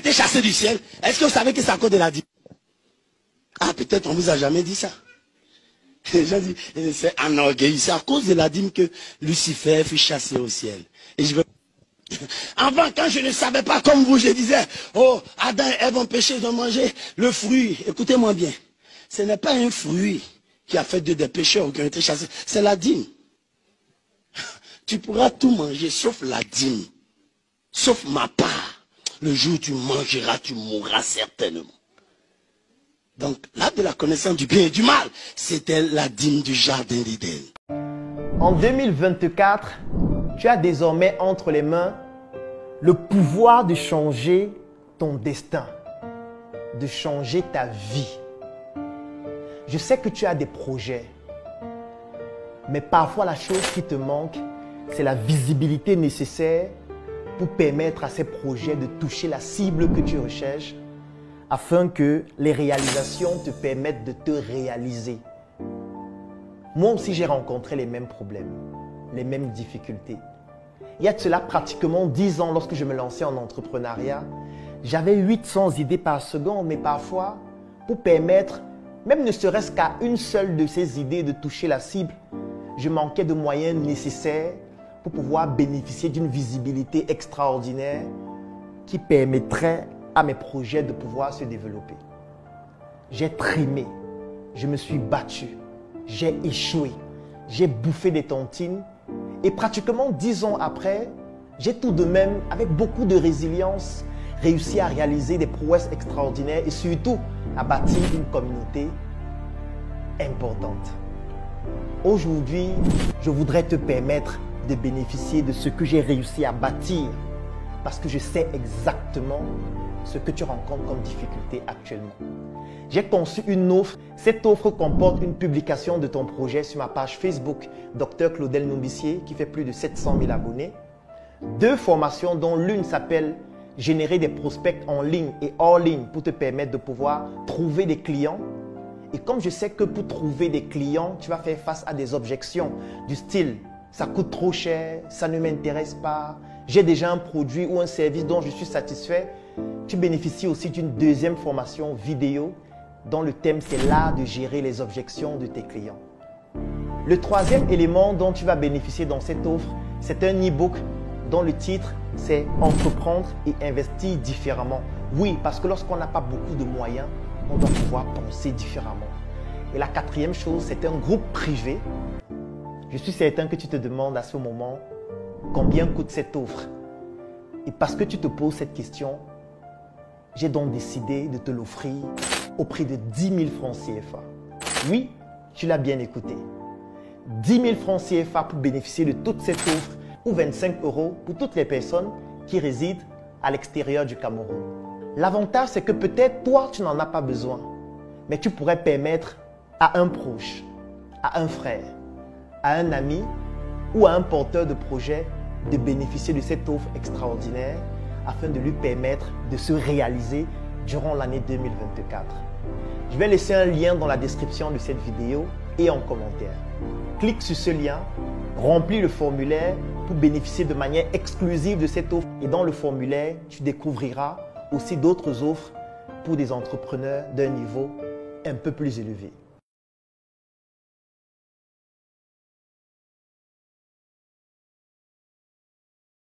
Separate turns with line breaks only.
été chassé du ciel. Est-ce que vous savez que c'est à cause de la dîme? Ah, peut-être on ne vous a jamais dit ça. Les gens disent, c'est enorgueilli. C'est à cause de la dîme que Lucifer fut chassé au ciel. Et je veux... Avant, quand je ne savais pas comme vous, je disais, oh, Adam et Ève ont péché, ils ont mangé le fruit. Écoutez-moi bien. Ce n'est pas un fruit qui a fait des pécheurs qui ont été chassés. C'est la dîme. Tu pourras tout manger sauf la dîme. Sauf ma part. Le jour où tu mangeras, tu mourras certainement. Donc, l'arbre de la connaissance du bien et du mal, c'était la dîme du jardin d'Éden.
En 2024, tu as désormais entre les mains le pouvoir de changer ton destin, de changer ta vie. Je sais que tu as des projets, mais parfois la chose qui te manque, c'est la visibilité nécessaire pour permettre à ces projets de toucher la cible que tu recherches afin que les réalisations te permettent de te réaliser. Moi aussi, j'ai rencontré les mêmes problèmes, les mêmes difficultés. Il y a de cela pratiquement 10 ans, lorsque je me lançais en entrepreneuriat, j'avais 800 idées par seconde, mais parfois, pour permettre, même ne serait-ce qu'à une seule de ces idées de toucher la cible, je manquais de moyens nécessaires pour pouvoir bénéficier d'une visibilité extraordinaire qui permettrait à mes projets de pouvoir se développer. J'ai trimé, je me suis battu, j'ai échoué, j'ai bouffé des tontines et pratiquement 10 ans après, j'ai tout de même, avec beaucoup de résilience, réussi à réaliser des prouesses extraordinaires et surtout à bâtir une communauté importante. Aujourd'hui, je voudrais te permettre de bénéficier de ce que j'ai réussi à bâtir parce que je sais exactement ce que tu rencontres comme difficulté actuellement. J'ai conçu une offre. Cette offre comporte une publication de ton projet sur ma page Facebook, Dr Claudel Noubissier, qui fait plus de 700 000 abonnés. 2 formations dont l'une s'appelle « Générer des prospects en ligne et hors ligne » pour te permettre de pouvoir trouver des clients. Et comme je sais que pour trouver des clients, tu vas faire face à des objections du style « ça coûte trop cher, ça ne m'intéresse pas, j'ai déjà un produit ou un service dont je suis satisfait », tu bénéficies aussi d'une 2e formation vidéo dont le thème c'est l'art de gérer les objections de tes clients. Le 3e élément dont tu vas bénéficier dans cette offre, c'est un e-book dont le titre c'est « Entreprendre et investir différemment ». Oui, parce que lorsqu'on n'a pas beaucoup de moyens, on doit pouvoir penser différemment. Et la 4e chose, c'est un groupe privé. Je suis certain que tu te demandes à ce moment combien coûte cette offre. Et parce que tu te poses cette question, j'ai donc décidé de te l'offrir au prix de 10 000 francs CFA. Oui, tu l'as bien écouté. 10 000 francs CFA pour bénéficier de toute cette offre ou 25 € pour toutes les personnes qui résident à l'extérieur du Cameroun. L'avantage, c'est que peut-être toi, tu n'en as pas besoin, mais tu pourrais permettre à un proche, à un frère, à un ami ou à un porteur de projet de bénéficier de cette offre extraordinaire afin de lui permettre de se réaliser durant l'année 2024. Je vais laisser un lien dans la description de cette vidéo et en commentaire. Clique sur ce lien, remplis le formulaire pour bénéficier de manière exclusive de cette offre. Et dans le formulaire, tu découvriras aussi d'autres offres pour des entrepreneurs d'un niveau un peu plus élevé.